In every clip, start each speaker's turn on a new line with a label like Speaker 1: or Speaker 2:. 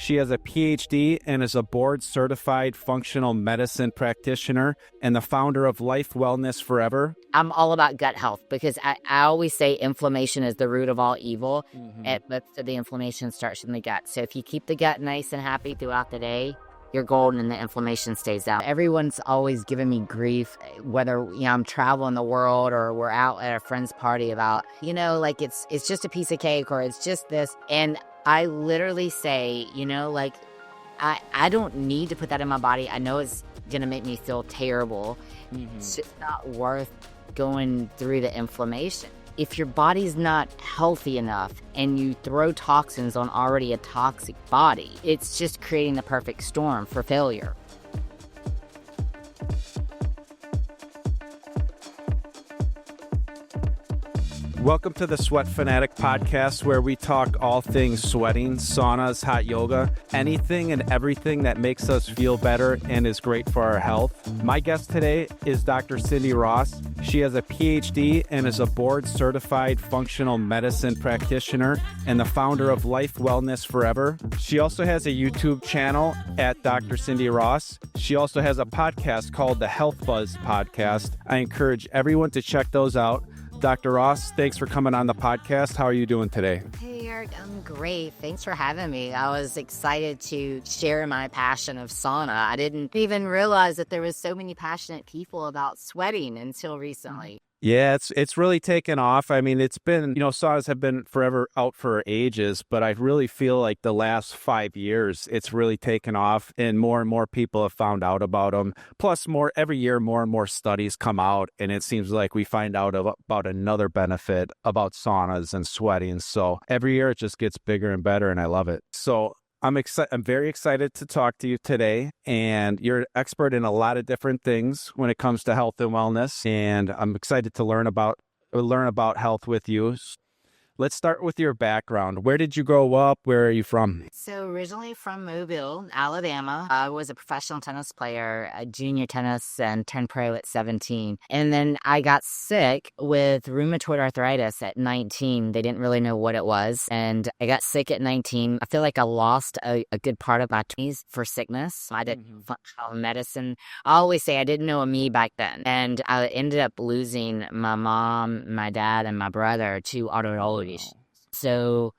Speaker 1: She has a PhD and is a board-certified functional medicine practitioner and the founder of Life Wellness Forever.
Speaker 2: I'm all about gut health because I always say inflammation is the root of all evil. But the inflammation starts in the gut. So if you keep the gut nice and happy throughout the day, you're golden and the inflammation stays out. Everyone's always giving me grief, whether I'm traveling the world or we're out at a friend's party about, like it's just a piece of cake or it's just this. And I literally say, I don't need to put that in my body. I know it's going to make me feel terrible. It's just not worth going through the inflammation. If your body's not healthy enough and you throw toxins on already a toxic body, it's just creating the perfect storm for failure.
Speaker 1: Welcome to the Sweat Fanatic Podcast, where we talk all things sweating, saunas, hot yoga, anything and everything that makes us feel better and is great for our health. My guest today is Dr. Cindy Ross. She has a PhD and is a board-certified functional medicine practitioner and the founder of Life Wellness Forever. She also has a YouTube channel at Dr. Cindy Ross. She also has a podcast called the Health Buzz Podcast. I encourage everyone to check those out. Dr. Ross, thanks for coming on the podcast. How are you doing today?
Speaker 2: Hey, Erik, I'm great. Thanks for having me. I was excited to share my passion of sauna. I didn't even realize that there was so many passionate people about sweating until recently.
Speaker 1: Yeah, it's really taken off. I mean, it's been, saunas have been forever out for ages, but I really feel like the last 5 years, it's really taken off and more people have found out about them. Plus, every year, more and more studies come out, and it seems like we find out about another benefit about saunas and sweating. So every year it just gets bigger and better, and I love it. So I'm very excited to talk to you today, and you're an expert in a lot of different things when it comes to health and wellness, and I'm excited to learn about health with you. Let's start with your background. Where did you grow up? Where are you from?
Speaker 2: So originally from Mobile, Alabama. I was a professional tennis player, junior tennis, and turned pro at 17. And then I got sick with rheumatoid arthritis at 19. They didn't really know what it was. And I got sick at 19. I feel like I lost a good part of my 20s for sickness. I did functional medicine. I always say I didn't know me back then. And I ended up losing my mom, my dad, and my brother to autoimmune. So,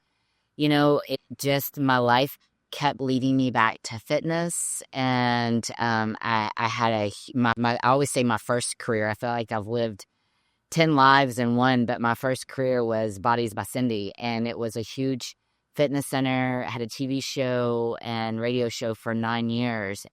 Speaker 2: my life kept leading me back to fitness, and I had I always say my first career. I feel like I've lived 10 lives in one, but my first career was Bodies by Cindy, and it was a huge fitness center. I had a TV show and radio show for 9 years.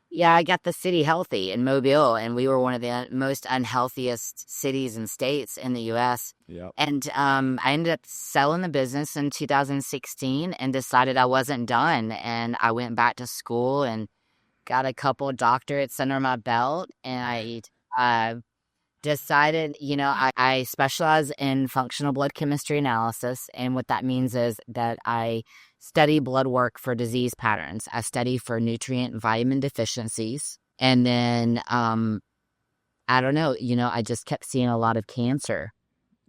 Speaker 2: Yeah, I got the city healthy in Mobile, and we were one of the most unhealthiest cities and states in the U.S.
Speaker 1: Yep.
Speaker 2: And I ended up selling the business in 2016 and decided I wasn't done. And I went back to school and got a couple doctorates under my belt. And I decided, I specialize in functional blood chemistry analysis. And what that means is that I study blood work for disease patterns. I study for nutrient and vitamin deficiencies. And then, I don't know, I just kept seeing a lot of cancer.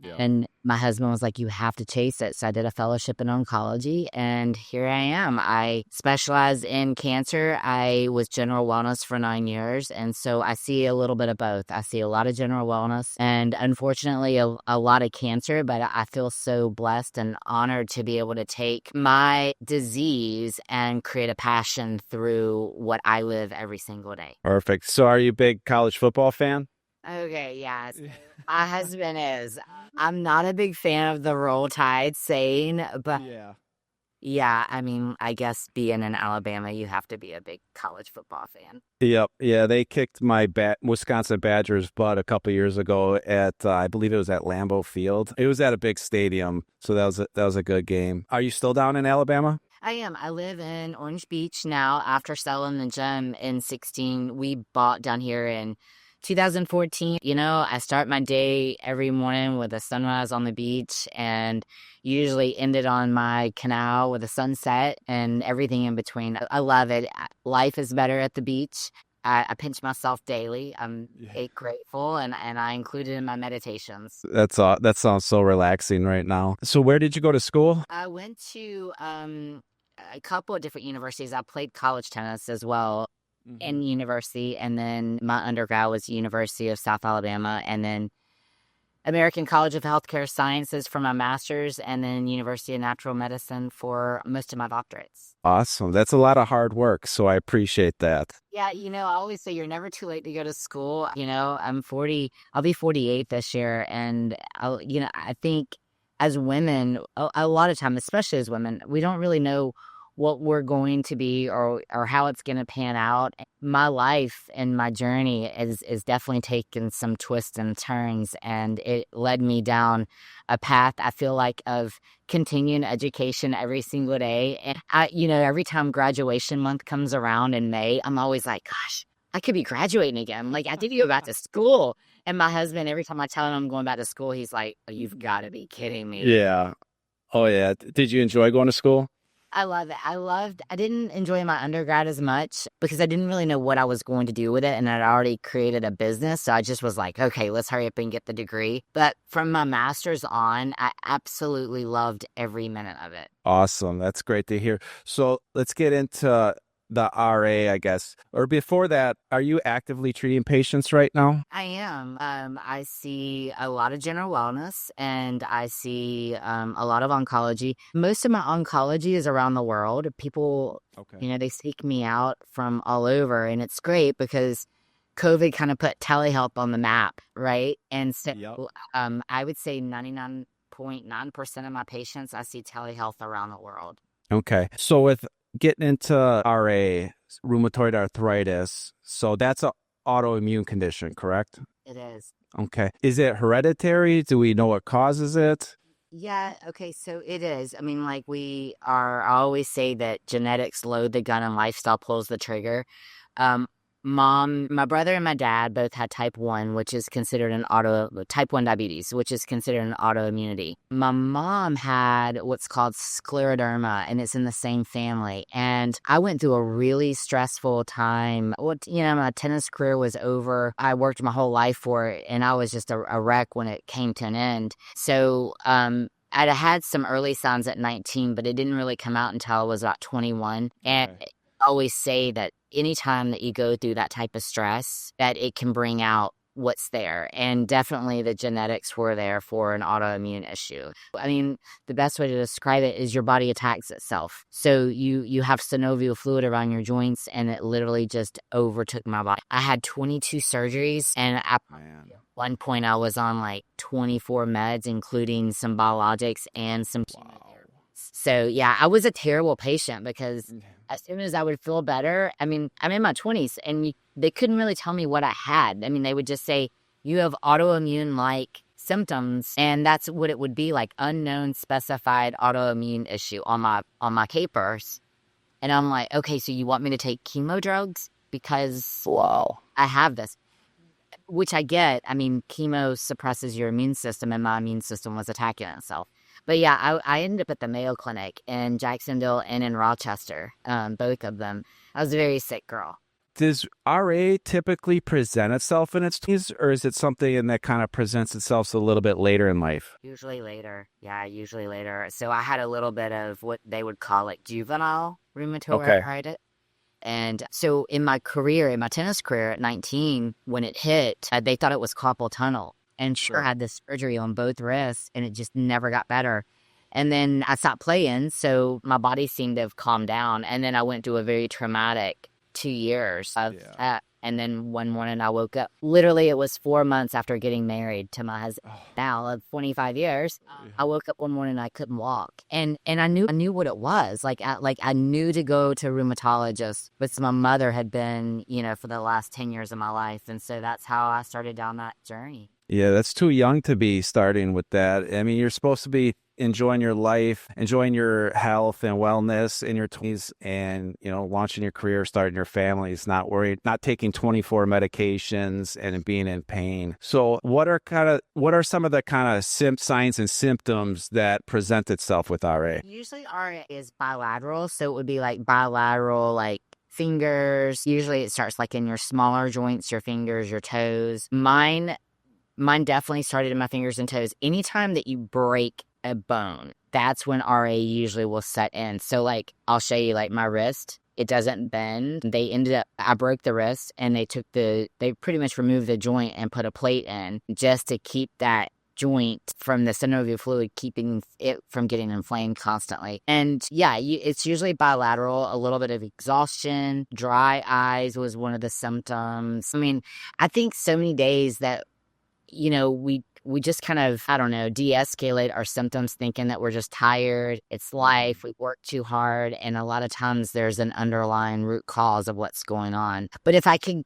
Speaker 2: Yeah. And my husband was like, you have to chase it. So I did a fellowship in oncology, and here I am. I specialize in cancer. I was general wellness for 9 years. And so I see a little bit of both. I see a lot of general wellness and unfortunately a lot of cancer, but I feel so blessed and honored to be able to take my disease and create a passion through what I live every single day.
Speaker 1: Perfect. So are you a big college football fan?
Speaker 2: Okay, yeah. So my husband is. I'm not a big fan of the Roll Tide saying, but yeah, I mean, I guess being in Alabama, you have to be a big college football fan.
Speaker 1: Yep. Yeah, they kicked my Wisconsin Badgers' butt a couple years ago at, I believe it was at Lambeau Field. It was at a big stadium, so that was a good game. Are you still down in Alabama?
Speaker 2: I am. I live in Orange Beach now. After selling the gym in 16, we bought down here in 2014, I start my day every morning with a sunrise on the beach and usually ended on my canal with a sunset and everything in between. I love it. Life is better at the beach. I pinch myself daily. I'm grateful, and I include it in my meditations.
Speaker 1: That sounds so relaxing right now. So where did you go to school?
Speaker 2: I went to a couple of different universities. I played college tennis as well in university, and then my undergrad was University of South Alabama, and then American College of Healthcare Sciences for my master's, and then University of Natural Medicine for most of my doctorates.
Speaker 1: Awesome. That's a lot of hard work, so I appreciate that.
Speaker 2: Yeah, I always say you're never too late to go to school. I'm 40, I'll be 48 this year, and I think as women, a lot of time, especially as women, we don't really know what we're going to be or how it's going to pan out. My life and my journey is definitely taken some twists and turns, and it led me down a path, I feel like, of continuing education every single day. And every time graduation month comes around in May, I'm always like, gosh, I could be graduating again. Like, I did go back to school. And my husband, every time I tell him I'm going back to school, he's like, oh, you've got to be kidding me.
Speaker 1: Yeah. Oh, yeah. Did you enjoy going to school?
Speaker 2: I love it. I didn't enjoy my undergrad as much because I didn't really know what I was going to do with it. And I'd already created a business. So I just was like, okay, let's hurry up and get the degree. But from my master's on, I absolutely loved every minute of it.
Speaker 1: Awesome. That's great to hear. So let's get into the RA, I guess. Or before that, are you actively treating patients right now?
Speaker 2: I am. I see a lot of general wellness, and I see a lot of oncology. Most of my oncology is around the world. People, they seek me out from all over, and it's great because COVID kind of put telehealth on the map, right? And so I would say 99.9% of my patients, I see telehealth around the world.
Speaker 1: Okay. So with getting into RA, rheumatoid arthritis, so that's an autoimmune condition, correct?
Speaker 2: It is.
Speaker 1: Okay. Is it hereditary? Do we know what causes it?
Speaker 2: Yeah, okay, so it is. I mean, I always say that genetics load the gun and lifestyle pulls the trigger. My brother and my dad both had type 1, which is considered type 1 diabetes, which is considered an autoimmunity. My mom had what's called scleroderma, and it's in the same family. And I went through a really stressful time. My tennis career was over. I worked my whole life for it, and I was just a wreck when it came to an end. So, I'd had some early signs at 19, but it didn't really come out until I was about 21. And I always say that anytime that you go through that type of stress, that it can bring out what's there. And definitely the genetics were there for an autoimmune issue. I mean, the best way to describe it is your body attacks itself. So you have synovial fluid around your joints, and it literally just overtook my body. I had 22 surgeries, and at one point I was on like 24 meds, including some biologics and some chemotherapy. So yeah, I was a terrible patient because as soon as I would feel better, I'm in my 20s, and they couldn't really tell me what I had. I mean, they would just say, you have autoimmune-like symptoms, and that's what it would be, like unknown specified autoimmune issue on my capers. And I'm like, okay, so you want me to take chemo drugs? Because I have this, which I get. I mean, chemo suppresses your immune system, and my immune system was attacking itself. But yeah, I ended up at the Mayo Clinic in Jacksonville and in Rochester, both of them. I was a very sick girl.
Speaker 1: Does RA typically present itself in its 20s, or is it something that kind of presents itself a little bit later in life?
Speaker 2: Usually later. Yeah, usually later. So I had a little bit of what they would call like juvenile rheumatoid arthritis. And so in my tennis career at 19, when it hit, they thought it was carpal tunnel. And I had this surgery on both wrists, and it just never got better. And then I stopped playing, so my body seemed to have calmed down. And then I went through a very traumatic 2 years of that. And then one morning I woke up. Literally, it was 4 months after getting married to my husband now of 25 years. I woke up one morning and I couldn't walk. And I knew what it was. I knew to go to a rheumatologist, but my mother had been, for the last 10 years of my life. And so that's how I started down that journey.
Speaker 1: Yeah, that's too young to be starting with that. I mean, you're supposed to be enjoying your life, enjoying your health and wellness in your 20s, and, launching your career, starting your families, not taking 24 medications and being in pain. So what are some of the kind of signs and symptoms that present itself with RA?
Speaker 2: Usually RA is bilateral. So it would be like bilateral, like fingers. Usually it starts like in your smaller joints, your fingers, your toes. Mine definitely started in my fingers and toes. Anytime that you break a bone, that's when RA usually will set in. So like, I'll show you like my wrist. It doesn't bend. I broke the wrist and they pretty much removed the joint and put a plate in just to keep that joint from the synovial fluid, keeping it from getting inflamed constantly. And yeah, it's usually bilateral. A little bit of exhaustion, dry eyes was one of the symptoms. I mean, I think so many days that, we just kind of, I don't know, de-escalate our symptoms thinking that we're just tired. It's life. We work too hard. And a lot of times there's an underlying root cause of what's going on. But if I could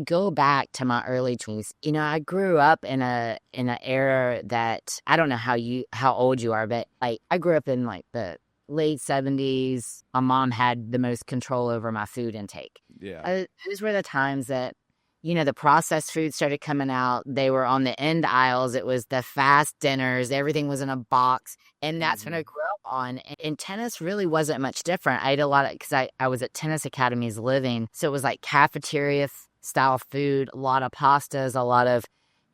Speaker 2: go back to my early 20s, I grew up in an era that, I don't know how old you are, but like I grew up in like the late 70s. My mom had the most control over my food intake.
Speaker 1: Yeah.
Speaker 2: Those were the times that, the processed food started coming out. They were on the end aisles. It was the fast dinners. Everything was in a box. And that's when I grew up on. And tennis really wasn't much different. I ate a lot of, because I was at tennis academies living. So it was like cafeteria style food, a lot of pastas, a lot of,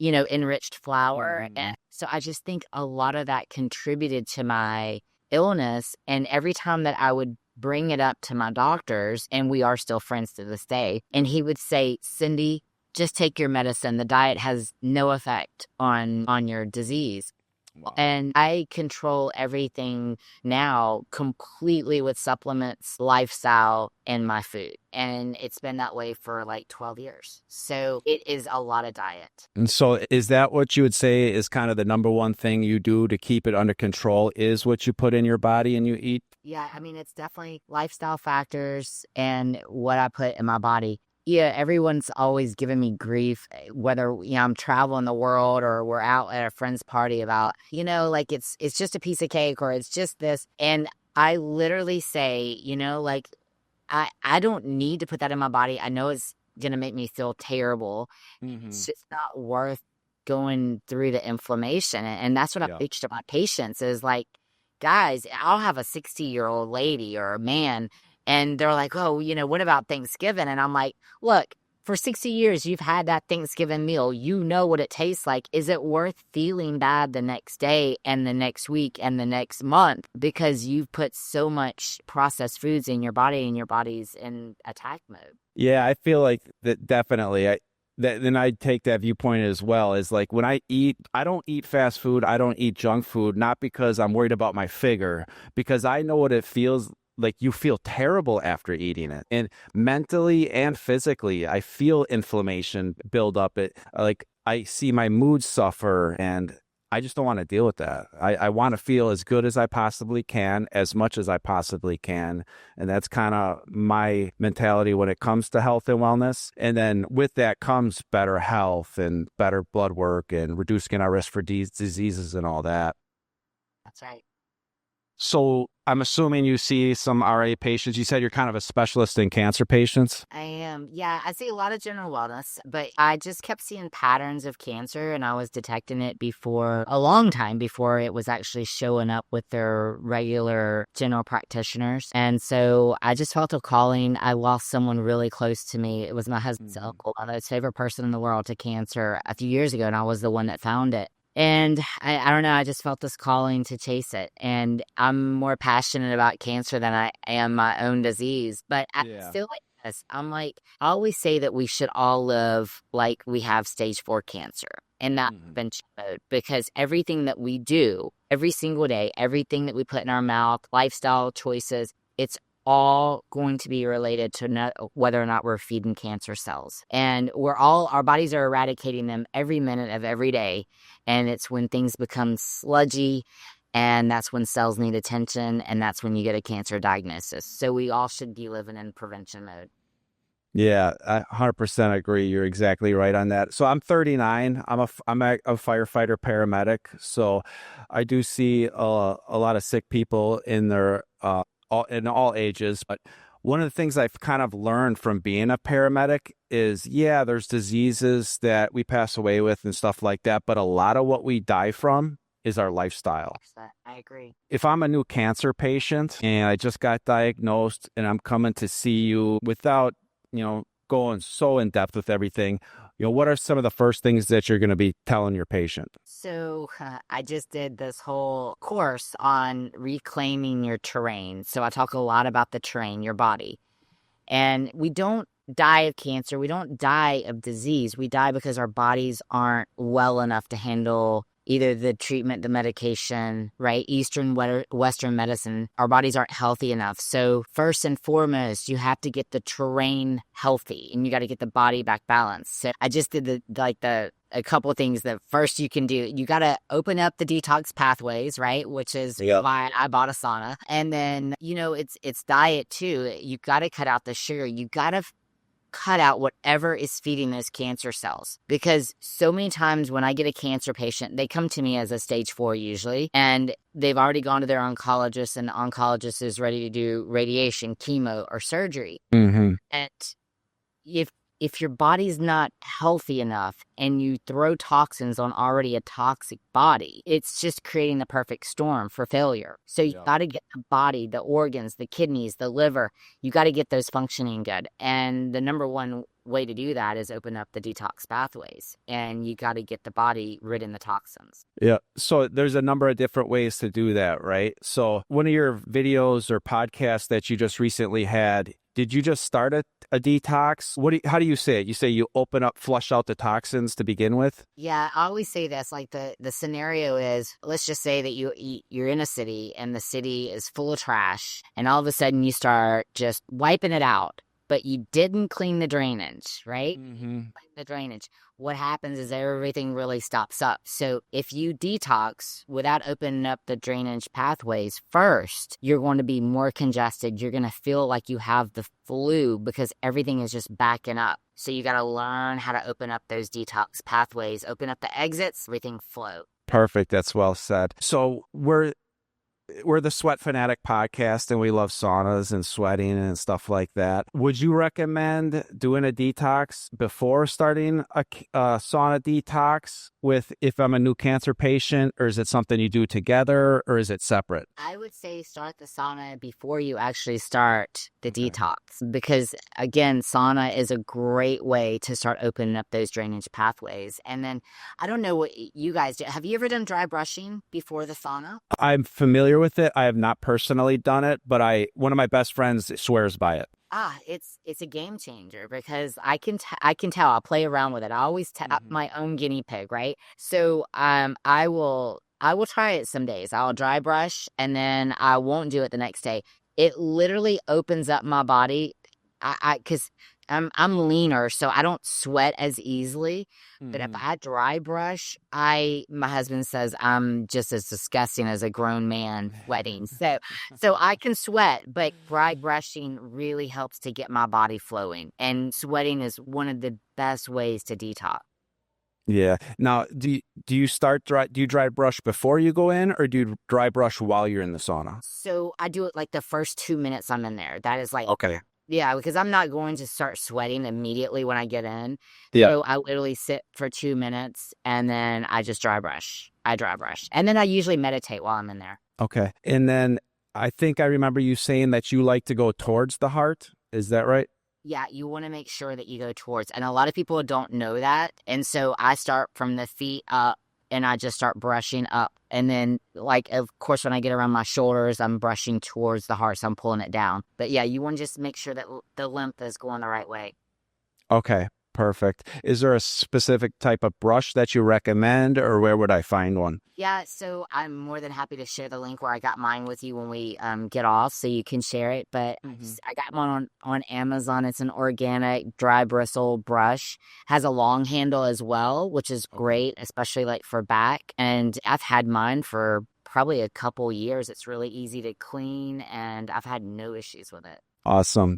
Speaker 2: enriched flour. And so I just think a lot of that contributed to my illness. And every time that I would bring it up to my doctors, and we are still friends to this day, and he would say, Cindy, just take your medicine. The diet has no effect on your disease. Wow. And I control everything now completely with supplements, lifestyle, and my food. And it's been that way for like 12 years. So it is a lot of diet.
Speaker 1: And so is that what you would say is kind of the number one thing you do to keep it under control, is what you put in your body and you eat?
Speaker 2: Yeah, I mean, it's definitely lifestyle factors and what I put in my body. Yeah, everyone's always giving me grief, whether I'm traveling the world or we're out at a friend's party about, like it's just a piece of cake or it's just this. And I literally say, like I don't need to put that in my body. I know it's gonna make me feel terrible. Mm-hmm. It's just not worth going through the inflammation. And that's what I preach to my patients is like, guys, I'll have a 60-year-old lady or a man, and they're like, oh, what about Thanksgiving? And I'm like, look, for 60 years, you've had that Thanksgiving meal. You know what it tastes like. Is it worth feeling bad the next day and the next week and the next month because you've put so much processed foods in your body and your body's in attack mode?
Speaker 1: Yeah, I feel like that definitely. Then I take that viewpoint as well. Is like when I eat, I don't eat fast food. I don't eat junk food, not because I'm worried about my figure, because I know what it feels like. You feel terrible after eating it, and mentally and physically, I feel inflammation build up. I see my mood suffer, and I just don't want to deal with that. I want to feel as good as I possibly can, as much as I possibly can. And that's kind of my mentality when it comes to health and wellness. And then with that comes better health and better blood work and reducing our risk for diseases and all that.
Speaker 2: That's right.
Speaker 1: So I'm assuming you see some RA patients. You said you're kind of a specialist in cancer patients.
Speaker 2: I am. Yeah, I see a lot of general wellness, but I just kept seeing patterns of cancer, and I was detecting it before a long time before it was actually showing up with their regular general practitioners. And so I just felt a calling. I lost someone really close to me. It was my husband's uncle, my favorite person in the world, to cancer a few years ago, and I was the one that found it. And I don't know, I just felt this calling to chase it. And I'm more passionate about cancer than I am my own disease. But I feel like this. I'm like, I always say that we should all live like we have stage 4 cancer and not prevention mode, because everything that we do every single day, everything that we put in our mouth, lifestyle choices, it's all going to be related to whether or not we're feeding cancer cells. And our bodies are eradicating them every minute of every day. And it's when things become sludgy, and that's when cells need attention, and that's when you get a cancer diagnosis. So we all should be living in prevention mode.
Speaker 1: Yeah, I 100% agree. You're exactly right on that. So I'm 39. I'm a firefighter paramedic. So I do see a lot of sick people in all ages. But one of the things I've kind of learned from being a paramedic is, there's diseases that we pass away with and stuff like that. But a lot of what we die from is our lifestyle.
Speaker 2: I agree.
Speaker 1: If I'm a new cancer patient and I just got diagnosed and I'm coming to see you without, going so in depth with everything, what are some of the first things that you're going to be telling your patient?
Speaker 2: So I just did this whole course on reclaiming your terrain. So I talk a lot about the terrain, your body. And we don't die of cancer. We don't die of disease. We die because our bodies aren't well enough to handle either the treatment, the medication, right? Eastern, Western medicine. Our bodies aren't healthy enough. So first and foremost, you have to get the terrain healthy and you got to get the body back balanced. So I just did a couple of things that first you can do. You got to open up the detox pathways, right? Which is why I bought a sauna. And then, it's diet too. You got to cut out the sugar. You got to cut out whatever is feeding those cancer cells. Because so many times when I get a cancer patient, they come to me as a stage 4 usually, and they've already gone to their oncologist, and the oncologist is ready to do radiation, chemo, or surgery.
Speaker 1: Mm-hmm.
Speaker 2: And if your body's not healthy enough and you throw toxins on already a toxic body, it's just creating the perfect storm for failure. So you got to get the body, the organs, the kidneys, the liver, you got to get those functioning good. And the number one way to do that is open up the detox pathways, and you got to get the body rid of the toxins.
Speaker 1: Yeah. So there's a number of different ways to do that, right? So one of your videos or podcasts that you just recently had, did you just start a detox? How do you say it? You say you open up, flush out the toxins to begin with?
Speaker 2: Yeah, I always say this. Like the scenario is, let's just say that you're in a city and the city is full of trash, and all of a sudden you start just wiping it out, but you didn't clean the drainage, right?
Speaker 1: Mm-hmm.
Speaker 2: The drainage. What happens is everything really stops up. So if you detox without opening up the drainage pathways first, you're going to be more congested. You're going to feel like you have the flu because everything is just backing up. So you got to learn how to open up those detox pathways, open up the exits, everything flow.
Speaker 1: Perfect. That's well said. So we're the Sweat Fanatic Podcast, and we love saunas and sweating and stuff like that. Would you recommend doing a detox before starting a sauna detox if I'm a new cancer patient, or is it something you do together, or is it separate?
Speaker 2: I would say start the sauna before you actually start the detox, because again, sauna is a great way to start opening up those drainage pathways. And then I don't know what you guys do. Have you ever done dry brushing before the sauna?
Speaker 1: I'm familiar with it. I have not personally done it, but one of my best friends swears by it.
Speaker 2: It's a game changer because I can tell. I'll play around with it. I always my own guinea pig, right? So I will try it some days. I'll dry brush and then I won't do it the next day. It literally opens up my body. Because I'm leaner, so I don't sweat as easily. But if I dry brush, my husband says I'm just as disgusting as a grown man sweating. So I can sweat, but dry brushing really helps to get my body flowing. And sweating is one of the best ways to detox.
Speaker 1: Yeah. Now, do you dry brush before you go in, or do you dry brush while you're in the sauna?
Speaker 2: So I do it like the first 2 minutes I'm in there. That is like
Speaker 1: okay.
Speaker 2: Yeah, because I'm not going to start sweating immediately when I get in.
Speaker 1: Yeah.
Speaker 2: So I literally sit for 2 minutes and then I just dry brush. And then I usually meditate while I'm in there.
Speaker 1: Okay. And then I think I remember you saying that you like to go towards the heart. Is that right?
Speaker 2: Yeah, you want to make sure that you go towards. And a lot of people don't know that. And so I start from the feet up and I just start brushing up. And then, like, of course, when I get around my shoulders, I'm brushing towards the heart, so I'm pulling it down. But yeah, you want to just make sure that the lymph is going the right way.
Speaker 1: Okay, perfect. Is there a specific type of brush that you recommend, or where would I find one?
Speaker 2: Yeah, so I'm more than happy to share the link where I got mine with you when we get off, so you can share it. But I got one on Amazon. It's an organic dry bristle brush. Has a long handle as well, which is great, especially like for back. And I've had mine for probably a couple years. It's really easy to clean, and I've had no issues with it.
Speaker 1: Awesome.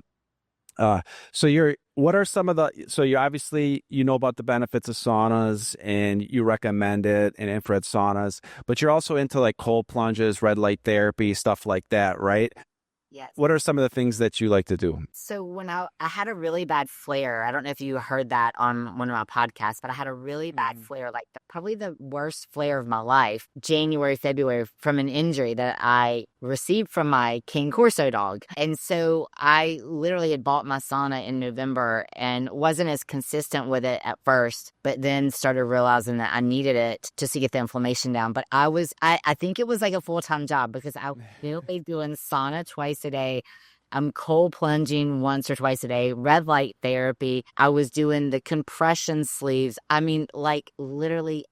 Speaker 1: So you obviously, you know about the benefits of saunas and you recommend it, and infrared saunas, but you're also into like cold plunges, red light therapy, stuff like that, right?
Speaker 2: Yes.
Speaker 1: What are some of the things that you like to do?
Speaker 2: So when I had a really bad flare, I don't know if you heard that on one of my podcasts, but I had a really bad flare, like probably the worst flare of my life, January, February, from an injury that I received from my King Corso dog. And so I literally had bought my sauna in November and wasn't as consistent with it at first, but then started realizing that I needed it just to get the inflammation down. But I think it was like a full-time job because I was literally doing sauna twice a day. I'm cold plunging once or twice a day, red light therapy. I was doing the compression sleeves. I mean, like literally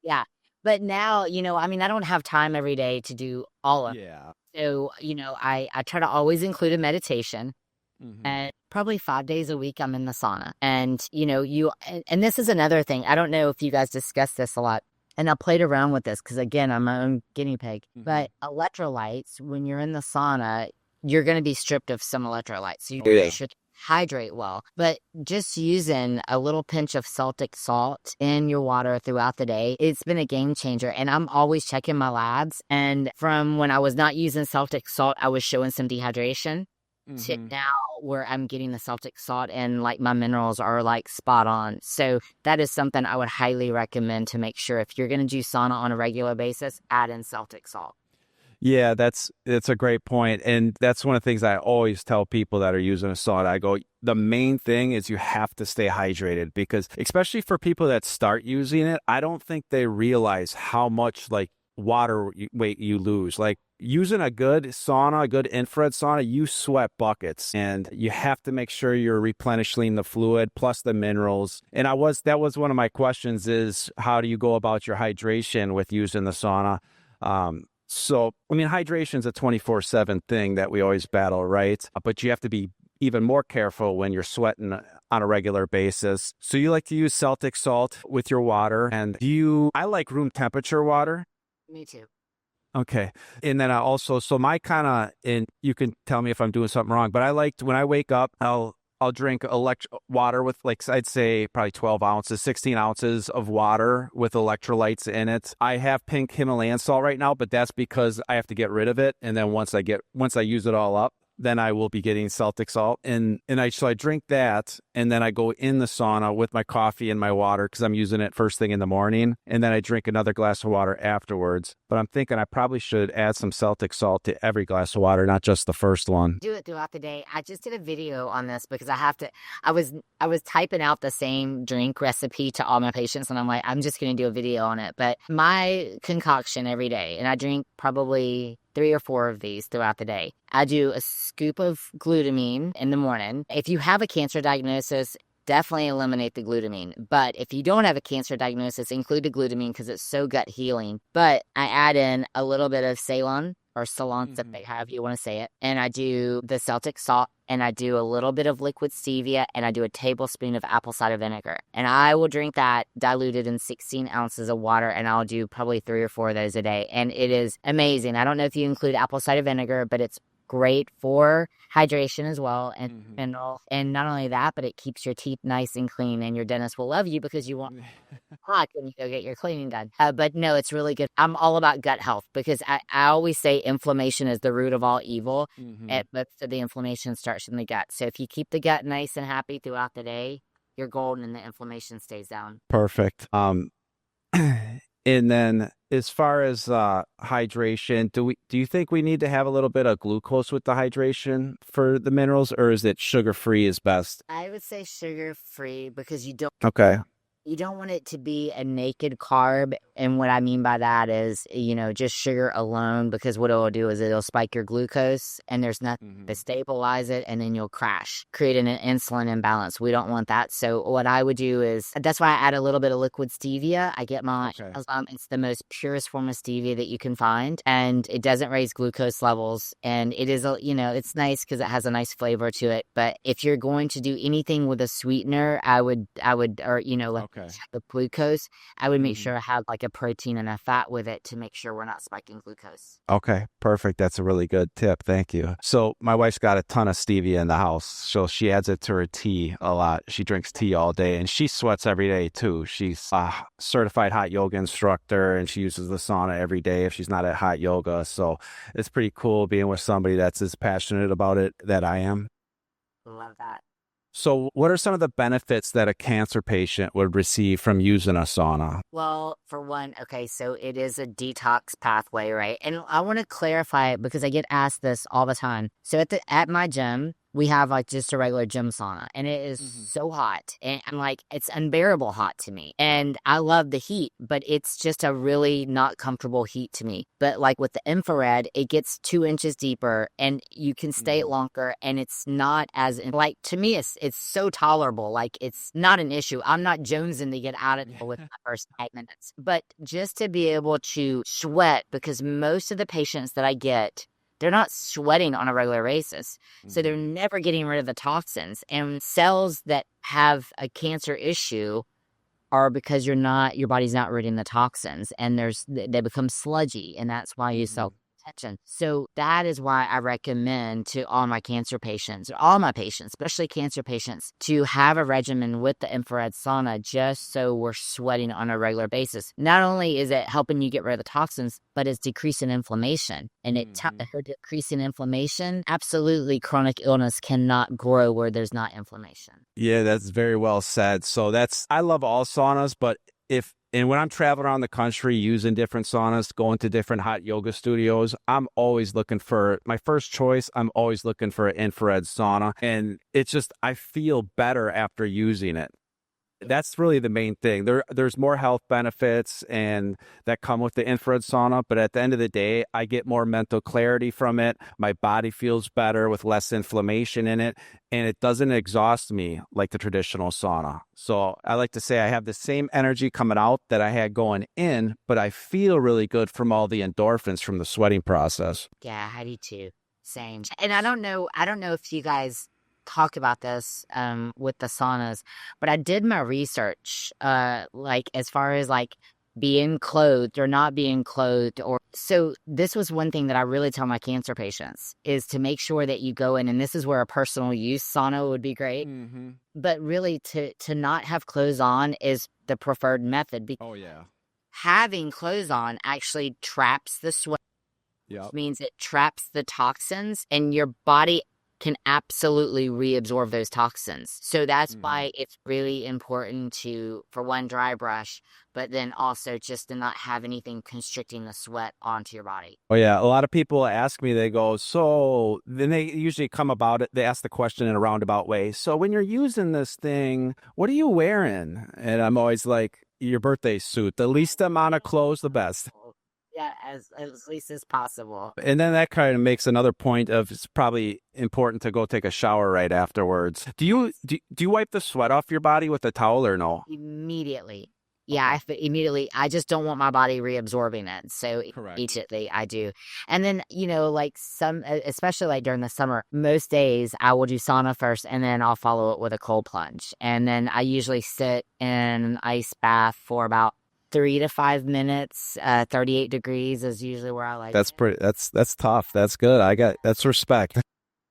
Speaker 2: yeah. But now, I don't have time every day to do all of it.
Speaker 1: Yeah.
Speaker 2: So, I try to always include a meditation. And probably 5 days a week, I'm in the sauna. And, and this is another thing. I don't know if you guys discuss this a lot. And I played around with this because, again, I'm my own guinea pig. But electrolytes, when you're in the sauna, you're going to be stripped of some electrolytes. So you should hydrate well. But just using a little pinch of Celtic salt in your water throughout the day, it's been a game changer. And I'm always checking my labs. And from when I was not using Celtic salt, I was showing some dehydration. To now where I'm getting the Celtic salt and like my minerals are like spot on. So that is something I would highly recommend to make sure if you're going to do sauna on a regular basis, add in Celtic salt.
Speaker 1: Yeah, that's a great point. And that's one of the things I always tell people that are using a sauna. I go, the main thing is you have to stay hydrated because especially for people that start using it, I don't think they realize how much like water weight you lose. Like using a good sauna, a good infrared sauna, you sweat buckets and you have to make sure you're replenishing the fluid plus the minerals. And that was one of my questions is how do you go about your hydration with using the sauna? So, I mean, hydration is a 24/7 thing that we always battle, right? But you have to be even more careful when you're sweating on a regular basis. So you like to use Celtic salt with your water. And I like room temperature water.
Speaker 2: Me too.
Speaker 1: Okay. And then so my and you can tell me if I'm doing something wrong, but I liked when I wake up, I'll drink water with like, I'd say probably 12 ounces, 16 ounces of water with electrolytes in it. I have pink Himalayan salt right now, but that's because I have to get rid of it. And then once I use it all up, then I will be getting Celtic salt. So I drink that, and then I go in the sauna with my coffee and my water because I'm using it first thing in the morning. And then I drink another glass of water afterwards. But I'm thinking I probably should add some Celtic salt to every glass of water, not just the first one.
Speaker 2: Do it throughout the day. I just did a video on this because I was typing out the same drink recipe to all my patients, and I'm like, I'm just going to do a video on it. But my concoction every day, and I drink probably 3 or 4 of these throughout the day. I do a scoop of glutamine in the morning. If you have a cancer diagnosis, definitely eliminate the glutamine. But if you don't have a cancer diagnosis, include the glutamine because it's so gut healing. But I add in a little bit of Ceylon or Ceylon, however you want to say it. And I do the Celtic salt, and I do a little bit of liquid stevia, and I do a tablespoon of apple cider vinegar. And I will drink that diluted in 16 ounces of water, and I'll do probably 3 or 4 of those a day. And it is amazing. I don't know if you include apple cider vinegar, but it's great for hydration as well and mineral. And not only that, but it keeps your teeth nice and clean, and your dentist will love you because you won't hot when you go get your cleaning done. But no, it's really good. I'm all about gut health because I always say inflammation is the root of all evil, but the inflammation starts in the gut. So if you keep the gut nice and happy throughout the day, you're golden and the inflammation stays down.
Speaker 1: Perfect. And then as far as hydration, do you think we need to have a little bit of glucose with the hydration for the minerals, or is it sugar-free is best?
Speaker 2: I would say sugar-free because you don't want it to be a naked carb. And what I mean by that is, just sugar alone, because what it'll do is it'll spike your glucose and there's nothing to stabilize it, and then you'll crash, creating an insulin imbalance. We don't want that. So what I would do is, that's why I add a little bit of liquid stevia. I get my, it's the most purest form of stevia that you can find, and it doesn't raise glucose levels. And it is, it's nice because it has a nice flavor to it. But if you're going to do anything with a sweetener, I would, like
Speaker 1: Okay.
Speaker 2: The glucose, I would make
Speaker 1: hmm
Speaker 2: sure I had like a protein and a fat with it to make sure we're not spiking glucose.
Speaker 1: Okay, perfect. That's a really good tip. Thank you. So my wife's got a ton of stevia in the house, so she adds it to her tea a lot. She drinks tea all day, and she sweats every day too. She's a certified hot yoga instructor, and she uses the sauna every day if she's not at hot yoga. So it's pretty cool being with somebody that's as passionate about it that I am.
Speaker 2: Love that.
Speaker 1: So what are some of the benefits that a cancer patient would receive from using a sauna?
Speaker 2: Well, for one, okay, so it is a detox pathway, right? And I want to clarify it because I get asked this all the time. So at my gym, we have like just a regular gym sauna, and it is so hot, and I'm like, it's unbearable hot to me. And I love the heat, but it's just a really not comfortable heat to me. But like with the infrared, it gets 2 inches deeper, and you can stay longer, and it's not as like to me, it's so tolerable. Like it's not an issue. I'm not jonesing to get out of there with my first 5 minutes, but just to be able to sweat, because most of the patients that I get, they're not sweating on a regular basis. So they're never getting rid of the toxins. And cells that have a cancer issue are because your body's not ridding the toxins, and they become sludgy, and that's why you saw attention. So that is why I recommend to all my cancer patients, all my patients, especially cancer patients, to have a regimen with the infrared sauna, just so we're sweating on a regular basis. Not only is it helping you get rid of the toxins, but it's decreasing inflammation. And decreasing inflammation, absolutely, chronic illness cannot grow where there's not inflammation.
Speaker 1: Yeah, that's very well said. So I love all saunas, but when I'm traveling around the country using different saunas, going to different hot yoga studios, I'm always looking for my first choice. I'm always looking for an infrared sauna. And it's just, I feel better after using it. That's really the main thing. There's more health benefits and that come with the infrared sauna, but at the end of the day, I get more mental clarity from it. My body feels better with less inflammation in it, and it doesn't exhaust me like the traditional sauna. So I like to say I have the same energy coming out that I had going in, but I feel really good from all the endorphins from the sweating process.
Speaker 2: Yeah, I do too. Same. And I don't know if you guys talk about this with the saunas, but I did my research like as far as like being clothed or not being clothed, or so this was one thing that I really tell my cancer patients is to make sure that you go in, and this is where a personal use sauna would be great, but really to not have clothes on is the preferred method, because having clothes on actually traps the sweat, which means it traps the toxins, and your body can absolutely reabsorb those toxins. So that's why it's really important to, for one, dry brush, but then also just to not have anything constricting the sweat onto your body.
Speaker 1: Oh, yeah. A lot of people ask me, they go, so then they usually come about it. They ask the question in a roundabout way. So when you're using this thing, what are you wearing? And I'm always like, your birthday suit, the least amount of clothes, the best.
Speaker 2: Yeah, as least as possible.
Speaker 1: And then that kind of makes another point of it's probably important to go take a shower right afterwards. Do you wipe the sweat off your body with a towel or no?
Speaker 2: Immediately. Yeah, immediately. I just don't want my body reabsorbing it. So immediately I do. And then, like especially like during the summer, most days I will do sauna first, and then I'll follow it with a cold plunge. And then I usually sit in an ice bath for about 3 to 5 minutes. 38 degrees is usually where I like it.
Speaker 1: That's tough. That's good. That's respect.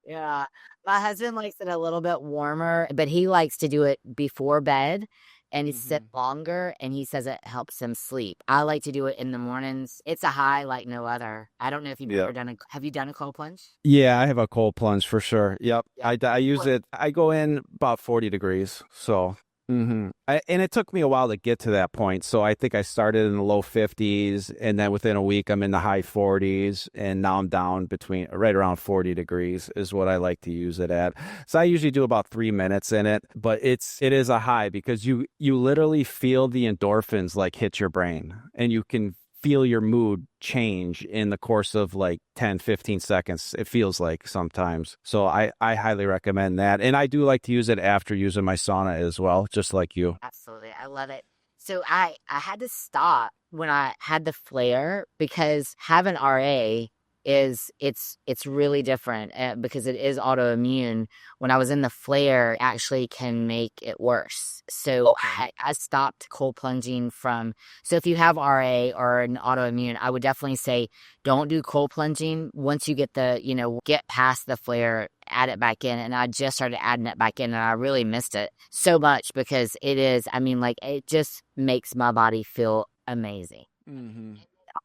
Speaker 2: Yeah. My husband likes it a little bit warmer, but he likes to do it before bed and sit longer, and he says it helps him sleep. I like to do it in the mornings. It's a high like no other. I don't know if you've ever have you done a cold plunge?
Speaker 1: Yeah, I have a cold plunge for sure. Yep. I use it. I go in about 40 degrees. So and it took me a while to get to that point. So I think I started in the low 50s, and then within a week I'm in the high 40s, and now I'm down between right around 40 degrees is what I like to use it at. So I usually do about 3 minutes in it, but it is a high because you literally feel the endorphins like hit your brain, and you can feel your mood change in the course of like 10, 15 seconds. It feels like sometimes. So I highly recommend that. And I do like to use it after using my sauna as well, just like you.
Speaker 2: Absolutely. I love it. So I had to stop when I had the flare, because having RA, is it's really different because it is autoimmune. When I was in the flare, it actually can make it worse. So I stopped cold plunging from. So if you have RA or an autoimmune, I would definitely say don't do cold plunging. Once you get get past the flare, add it back in. And I just started adding it back in, and I really missed it so much because it is. I mean, like it just makes my body feel amazing.
Speaker 1: Mm-hmm.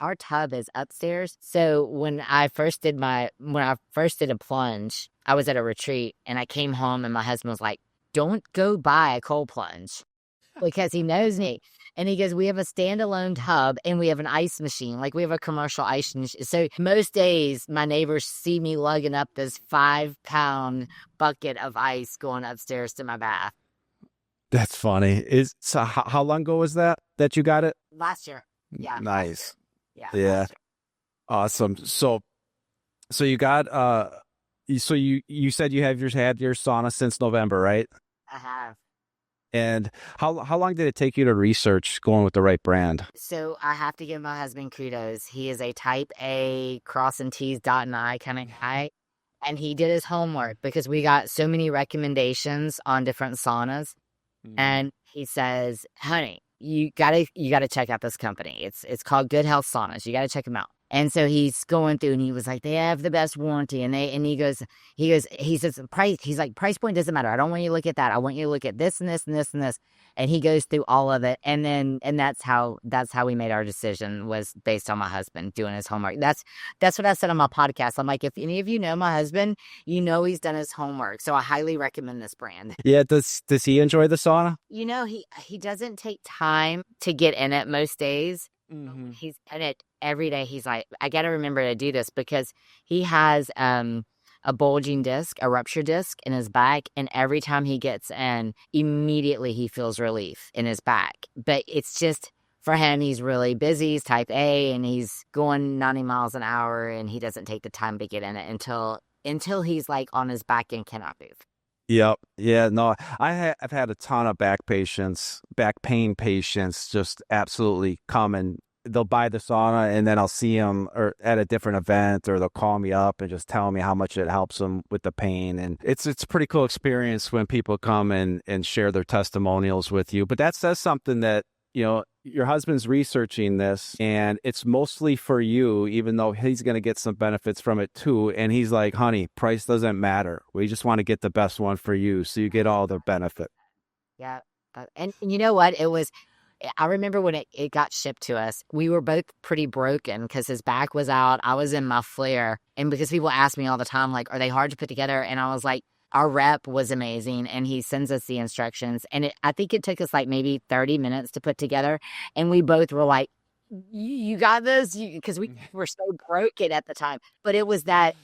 Speaker 2: Our tub is upstairs. So when I first did a plunge, I was at a retreat and I came home and my husband was like, don't go buy a cold plunge, because he knows me. And he goes, we have a standalone tub and we have an ice machine. Like we have a commercial ice machine. So most days my neighbors see me lugging up this 5-pound bucket of ice going upstairs to my bath.
Speaker 1: That's funny. So how long ago was that you got it?
Speaker 2: Last year. Yeah.
Speaker 1: Nice.
Speaker 2: Yeah.
Speaker 1: Awesome. So you got so you said you have had your sauna since November, right?
Speaker 2: I have.
Speaker 1: And how long did it take you to research going with the right brand?
Speaker 2: So I have to give my husband kudos. He is a type A, crossing T's, dotting I kind of guy. And he did his homework because we got so many recommendations on different saunas. And he says, honey, you gotta check out this company. It's called Good Health Saunas. You gotta check them out. And so he's going through and he was like, they have the best warranty. And he says, price. He's like, price point doesn't matter. I don't want you to look at that. I want you to look at this and this and this and this. And he goes through all of it. And that's how we made our decision, was based on my husband doing his homework. That's what I said on my podcast. I'm like, if any of you know my husband, you know he's done his homework. So I highly recommend this brand.
Speaker 1: Yeah. Does he enjoy the sauna?
Speaker 2: He doesn't take time to get in it most days.
Speaker 1: Mm-hmm.
Speaker 2: He's in it every day. He's like, I got to remember to do this because he has a bulging disc, a rupture disc in his back. And every time he gets in, immediately he feels relief in his back. But it's just, for him, he's really busy. He's type A and he's going 90 miles an hour and he doesn't take the time to get in it until he's like on his back and cannot move.
Speaker 1: Yep. Yeah. No, I've had a ton of back pain patients just absolutely come and they'll buy the sauna and then I'll see them at a different event, or they'll call me up and just tell me how much it helps them with the pain. And it's a pretty cool experience when people come and share their testimonials with you. But that says something that, your husband's researching this and it's mostly for you, even though he's going to get some benefits from it too. And he's like, honey, price doesn't matter. We just want to get the best one for you, so you get all the benefit.
Speaker 2: Yeah. And you know what? I remember when it got shipped to us, we were both pretty broken because his back was out. I was in my flare. And because people ask me all the time, like, are they hard to put together? And I was like, our rep was amazing, and he sends us the instructions. And I think it took us like maybe 30 minutes to put together. And we both were like, you got this? Because we were so broken at the time. But it was that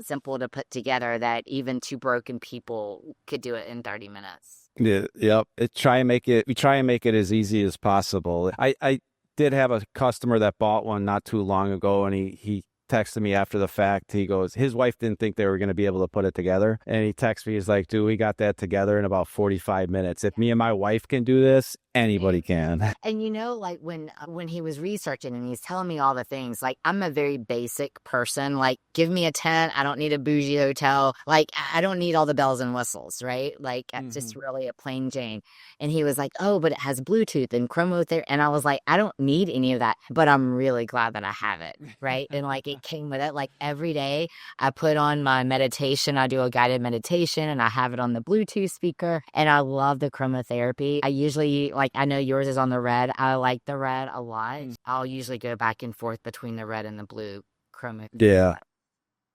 Speaker 2: simple to put together that even two broken people could do it in 30 minutes.
Speaker 1: Yeah, yep. We try and make it as easy as possible. I did have a customer that bought one not too long ago, and he texted me after the fact. He goes, his wife didn't think they were going to be able to put it together. And he texted me, he's like, dude, we got that together in about 45 minutes. If me and my wife can do this, anybody can.
Speaker 2: And like when he was researching and he's telling me all the things, like I'm a very basic person. Like, give me a tent. I don't need a bougie hotel. Like, I don't need all the bells and whistles, right? Like, I'm just really a plain Jane. And he was like, oh, but it has Bluetooth and chromotherapy. And I was like, I don't need any of that, but I'm really glad that I have it, right? And like, it came with it. Like every day I put on my meditation. I do a guided meditation and I have it on the Bluetooth speaker. And I love the chromotherapy. I usually, like, I know yours is on the red. I like the red a lot. I'll usually go back and forth between the red and the blue chromotherapy.
Speaker 1: Yeah.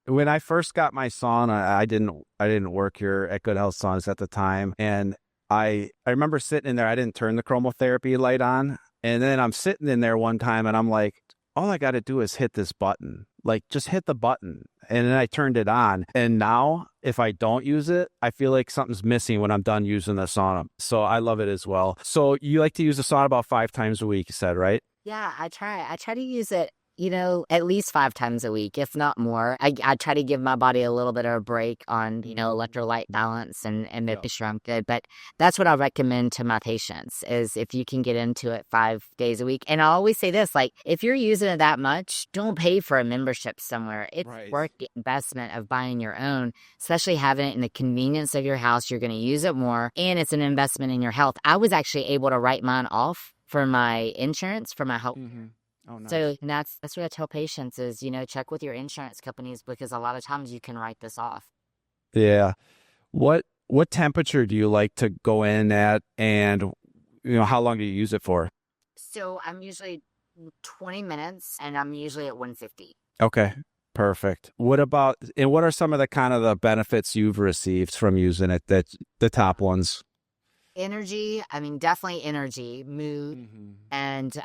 Speaker 1: When I first got my sauna, I didn't work here at Good Health Saunas at the time. And I remember sitting in there. I didn't turn the chromotherapy light on. And then I'm sitting in there one time and I'm like, all I got to do is hit this button. Like, just hit the button. And then I turned it on. And now, if I don't use it, I feel like something's missing when I'm done using the sauna. So I love it as well. So you like to use the sauna about 5 times a week, you said, right?
Speaker 2: Yeah, I try. I try to use it At least 5 times a week, if not more. I try to give my body a little bit of a break on, electrolyte balance and making sure I'm good. But that's what I recommend to my patients is if you can get into it 5 days a week. And I always say this, like, if you're using it that much, don't pay for a membership somewhere. It's worth the investment of buying your own, especially having it in the convenience of your house. You're going to use it more, and it's an investment in your health. I was actually able to write mine off for my insurance, for my health.
Speaker 1: Mm-hmm. Oh, nice.
Speaker 2: So that's what I tell patients is, check with your insurance companies because a lot of times you can write this off.
Speaker 1: Yeah. What temperature do you like to go in at, and how long do you use it for?
Speaker 2: So I'm usually 20 minutes, and I'm usually at 150.
Speaker 1: Okay, perfect. What are some of the benefits you've received from using it, that the top ones?
Speaker 2: Energy, definitely energy, mood, and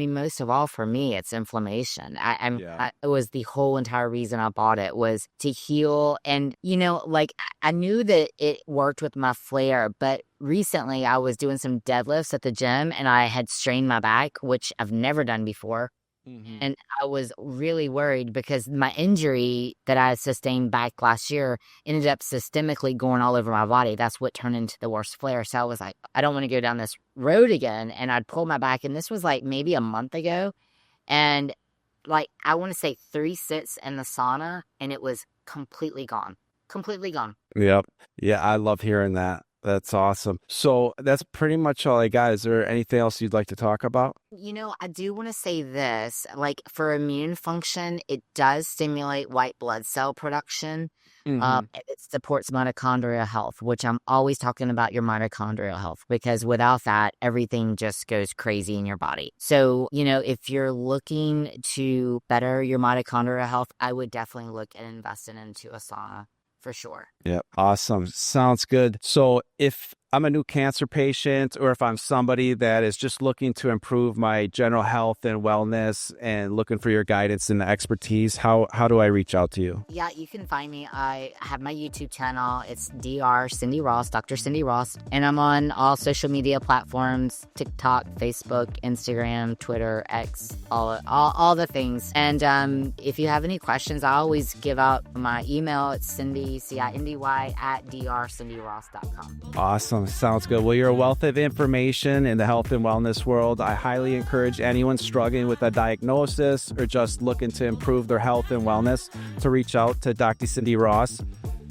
Speaker 2: most of all for me, it's inflammation. It was the whole entire reason I bought it was to heal, and I knew that it worked with my flare, but recently I was doing some deadlifts at the gym, and I had strained my back, which I've never done before. And I was really worried because my injury that I sustained back last year ended up systemically going all over my body. That's what turned into the worst flare. So I was like, I don't want to go down this road again. And I'd pull my back. And this was like maybe a month ago. And I want to say 3 sits in the sauna, and it was completely gone. Completely gone.
Speaker 1: Yep. Yeah, I love hearing that. That's awesome. So that's pretty much all I got. Is there anything else you'd like to talk about?
Speaker 2: I do want to say this, for immune function, it does stimulate white blood cell production. It supports mitochondrial health, which I'm always talking about your mitochondrial health, because without that, everything just goes crazy in your body. So, if you're looking to better your mitochondrial health, I would definitely look at investing into a sauna. For sure.
Speaker 1: Yeah. Awesome. Sounds good. So if I'm a new cancer patient, or if I'm somebody that is just looking to improve my general health and wellness and looking for your guidance and expertise, how do I reach out to you?
Speaker 2: Yeah, you can find me. I have my YouTube channel. It's Dr. Cindy Ross, Dr. Cindy Ross. And I'm on all social media platforms, TikTok, Facebook, Instagram, Twitter, X, all the things. And if you have any questions, I always give out my email. It's Cindy, CINDY at drcindyross.com.
Speaker 1: Awesome. Sounds good. Well, you're a wealth of information in the health and wellness world. I highly encourage anyone struggling with a diagnosis or just looking to improve their health and wellness to reach out to Dr. Cindy Ross.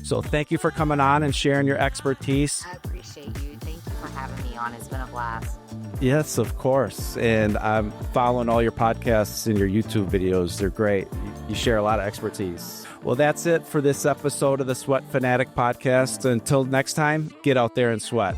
Speaker 1: So thank you for coming on and sharing your expertise.
Speaker 2: I appreciate you. Thank you for having me on. It's been a blast.
Speaker 1: Yes, of course. And I'm following all your podcasts and your YouTube videos. They're great. You share a lot of expertise. Well, that's it for this episode of the Sweat Fanatic Podcast. Until next time, get out there and sweat.